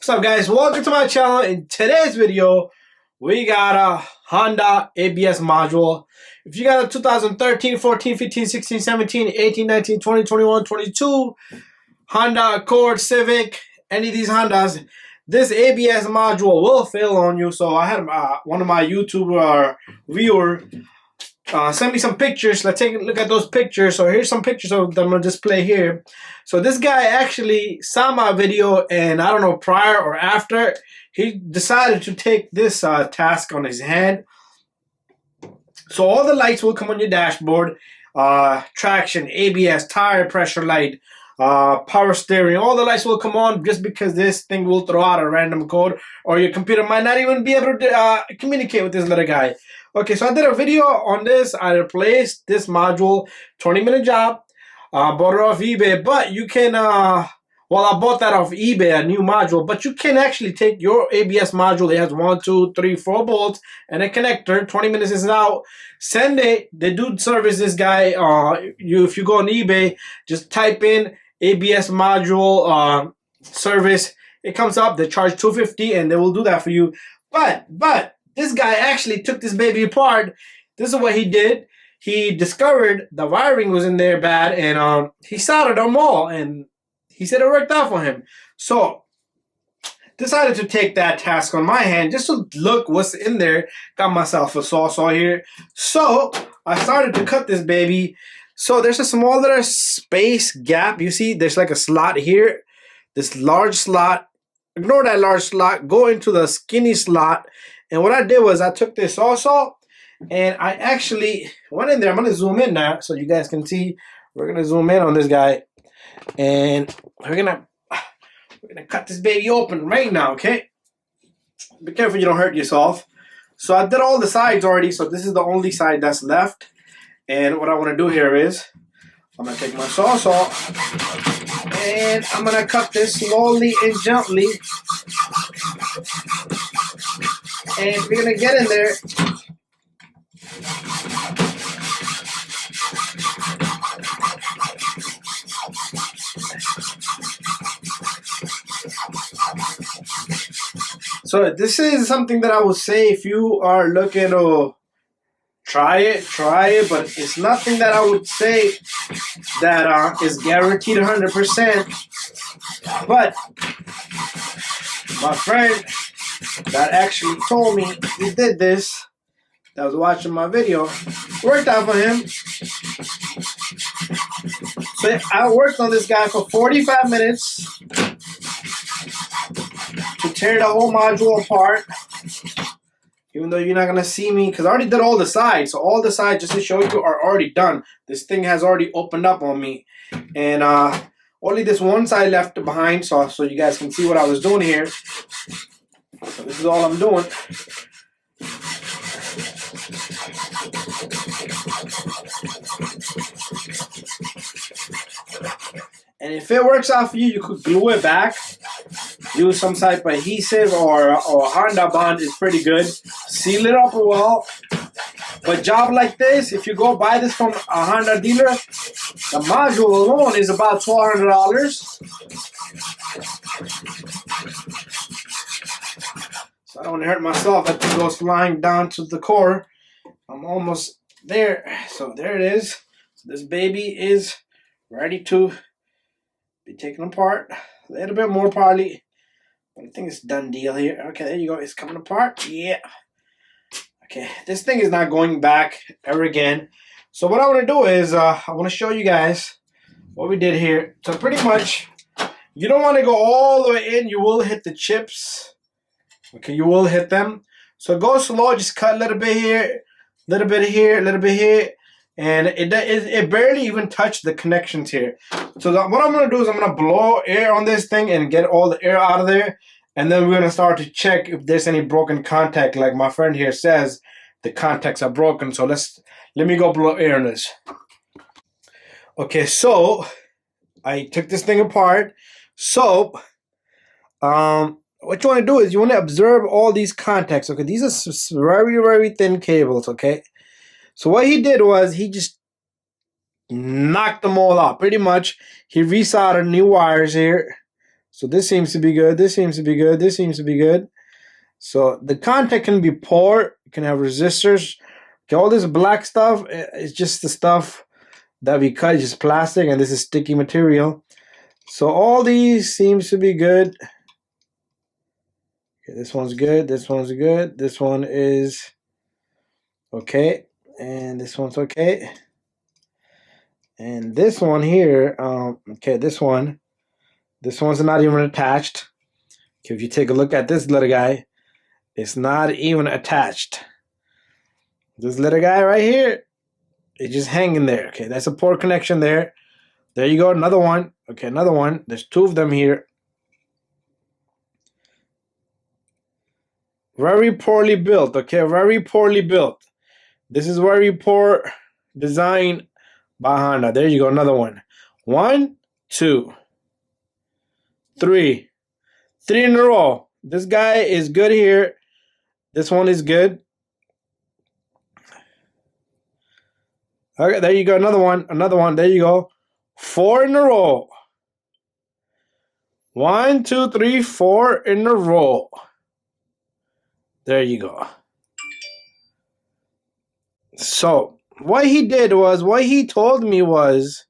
What's up, guys? Welcome to my channel. In today's video, we got a Honda ABS module. If you got a 2013, 14, 15, 16, 17, 18, 19, 20, 21, 22 Honda Accord, Civic, any of these Hondas, this ABS module will fail on you. So I had one of my YouTube viewer send me some pictures. Let's take a look at those pictures. So here's some pictures of them. I'm gonna display here. So this guy actually saw my video, and I don't know, prior or after, he decided to take this task on his hand. So all the lights will come on your dashboard: traction, ABS, tire pressure light, power steering. All the lights will come on just because this thing will throw out a random code, or your computer might not even be able to communicate with this little guy. Okay, so I did a video on this. I replaced this module, 20-minute job. Bought it off eBay, but you can, well, I bought that off eBay, a new module, but you can actually take your ABS module. It has 1, 2, 3, 4 bolts and a connector. 20 minutes is out. Send it. They do service this guy. If you go on eBay, just type in ABS module service. It comes up. They charge $250, and they will do that for you. But this guy actually took this baby apart. This is what he did. He discovered the wiring was in there bad, and he soldered them all, and he said it worked out for him. So decided to take that task on my hand just to look what's in there. Got myself a saw here. So I started to cut this baby. So there's a small little space gap. You see, there's like a slot here. This large slot. Ignore that large slot. Go into the skinny slot. And what I did was I took this saw and I actually went in there. I'm going to zoom in now so you guys can see. We're going to zoom in on this guy. And we're going to cut this baby open right now, okay? Be careful you don't hurt yourself. So I did all the sides already. So this is the only side that's left. And what I want to do here is I'm going to take my saw and I'm going to cut this slowly and gently. And we're going to get in there. So this is something that I would say if you are looking to try it, but it's nothing that I would say that is guaranteed 100%. But my friend that actually told me he did this, that was watching my video, worked out for him. So I worked on this guy for 45 minutes to tear the whole module apart. Even though you're not going to see me, because I already did all the sides. So all the sides, just to show you, are already done. This thing has already opened up on me. And only this one side left behind, so you guys can see what I was doing here. So this is all I'm doing. And if it works out for you, you could glue it back. Use some type of adhesive or Honda Bond is pretty good. Seal it up well. But job like this, if you go buy this from a Honda dealer, the module alone is about $1,200. So I don't want to hurt myself. That thing goes flying down to the core. I'm almost there. So there it is. So this baby is ready to be taken apart. A little bit more probably. I think it's done deal here. Okay, there you go. It's coming apart. Yeah. Okay, this thing is not going back ever again. So what I want to do is I want to show you guys what we did here. So pretty much, you don't want to go all the way in. You will hit the chips. Okay, you will hit them. So go slow. Just cut a little bit here, a little bit here, a little bit here. And it barely even touched the connections here. So what I'm going to do is I'm going to blow air on this thing and get all the air out of there. And then we're going to start to check if there's any broken contact. Like my friend here says, the contacts are broken. So let me go blow air on this. Okay, so I took this thing apart. So what you want to do is you want to observe all these contacts. Okay, these are very, very thin cables. Okay. So what he did was he just knocked them all out. Pretty much, he resoldered new wires here. So this seems to be good. This seems to be good. This seems to be good. So the contact can be poor. You can have resistors. Okay, all this black stuff is just the stuff that we cut. It's just plastic, and this is sticky material. So all these seems to be good. Okay, this one's good. This one's good. This one is okay, and this one's okay. And this one here, okay, this one's not even attached. Okay, if you take a look at this little guy, it's not even attached. This little guy right here, it's just hanging there. Okay, that's a poor connection there. There you go, another one. Okay, another one. There's two of them here. Very poorly built, okay, very poorly built. This is very poor design by Honda. There you go, another one. 1, 2, 3. 3 in a row. This guy is good here. This one is good. Okay, there you go, another one. Another one, there you go. 4 in a row. 1, 2, 3, 4 in a row. There you go. So what he did was, what he told me was,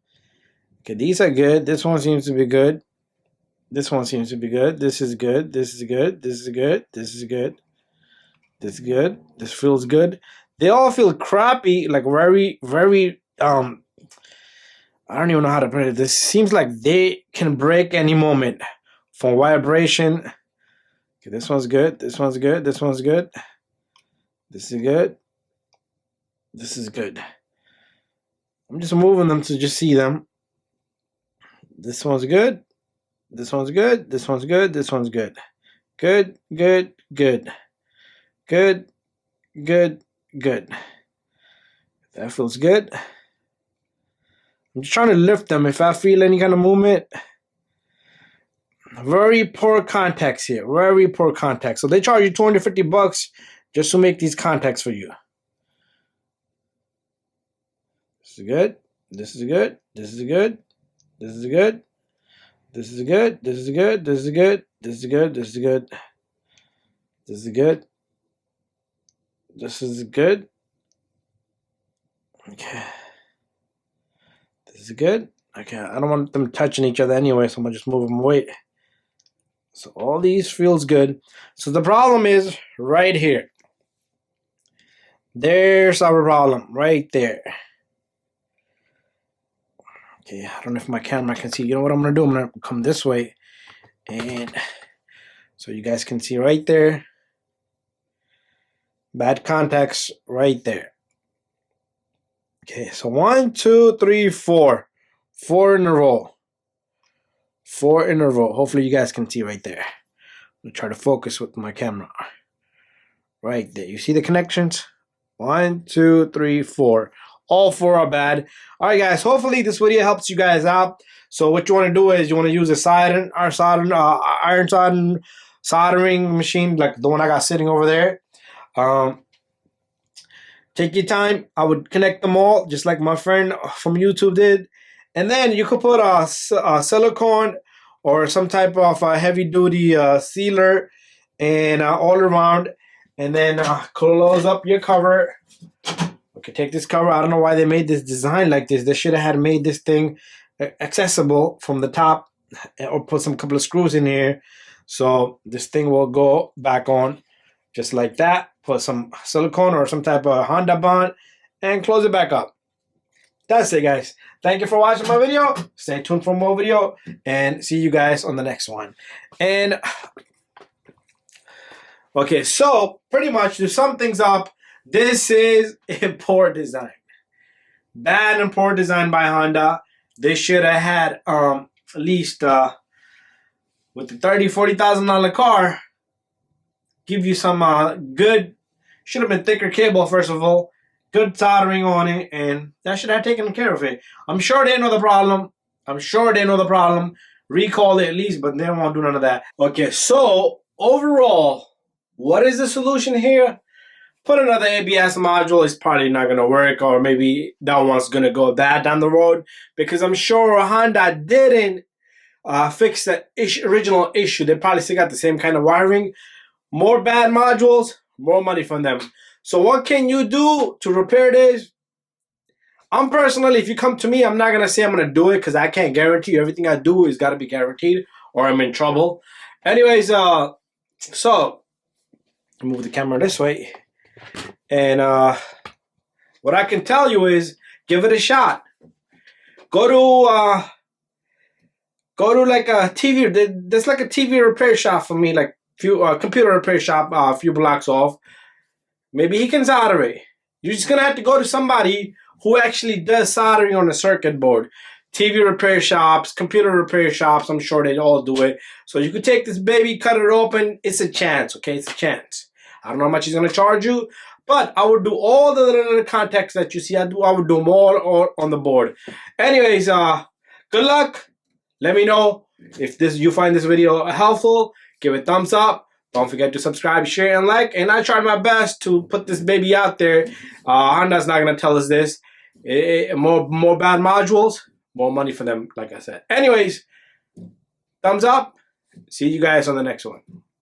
okay, these are good. This one seems to be good. This one seems to be good. This is good. This is good. This is good. This is good. This is good. This feels good. They all feel crappy, like very, very, I don't even know how to put it. This seems like they can break any moment from vibration. Okay, this one's good. This one's good. This one's good. This is good. This is good. I'm just moving them to just see them. This one's good. This one's good. This one's good. This one's good. Good, good, good. Good, good, good. That feels good. I'm just trying to lift them. If I feel any kind of movement. Very poor contacts here. Very poor contacts. So they charge you $250 just to make these contacts for you. This is good. This is good. This is good. This is good. This is good. This is good. This is good. This is good. This is good. This is good. This is good. Okay. This is good. Okay. I don't want them touching each other anyway, so I'm gonna just move them away. So all these feels good. So the problem is right here. There's our problem right there. Okay, I don't know if my camera can see. You know what I'm going to do? I'm going to come this way. And so you guys can see right there. Bad contacts right there. Okay, so 1, 2, 3, 4. 4 in a row. 4 in a row. Hopefully you guys can see right there. I'm going to try to focus with my camera. Right there. You see the connections? 1, 2, 3, 4. All 4 are bad. All right, guys. Hopefully this video helps you guys out. So what you want to do is you want to use a iron soldering machine, like the one I got sitting over there. Take your time. I would connect them all, just like my friend from YouTube did. And then you could put a silicone or some type of heavy-duty sealer and all around. And then close up your cover. Okay, take this cover. I don't know why they made this design like this. They should have had made this thing accessible from the top, or put some couple of screws in here. So this thing will go back on just like that. Put some silicone or some type of Honda bond and close it back up. That's it, guys. Thank you for watching my video. Stay tuned for more video and see you guys on the next one. And okay, so pretty much to sum things up, this is a poor design. Bad and poor design by Honda. They should have had at least with the $30,000-$40,000 car, give you some good, should have been thicker cable first of all, good soldering on it, and that should have taken care of it. I'm sure they know the problem. I'm sure they know the problem. Recall it at least, but they don't want to do none of that. Okay, so overall, what is the solution here? Put another ABS module. It's probably not going to work, or maybe that one's going to go bad down the road, because I'm sure Honda didn't fix the original issue. They probably still got the same kind of wiring. More bad modules, more money from them. So what can you do to repair this? I'm personally, if you come to me, I'm not going to say I'm going to do it because I can't guarantee you. Everything I do is got to be guaranteed or I'm in trouble. Anyways, so move the camera this way. And what I can tell you is give it a shot. Go to like a TV. There's like a TV repair shop for me, like computer repair shop a few blocks off. Maybe he can solder it. You're just going to have to go to somebody who actually does soldering on a circuit board. TV repair shops, computer repair shops, I'm sure they all do it. So you could take this baby, cut it open. It's a chance, okay? It's a chance. I don't know how much he's going to charge you, but I would do all the little contacts that you see. I would do them all on the board. Anyways, good luck. Let me know if you find this video helpful. Give it a thumbs up. Don't forget to subscribe, share, and like. And I tried my best to put this baby out there. Honda's not going to tell us this. More bad modules, more money for them, like I said. Anyways, thumbs up. See you guys on the next one.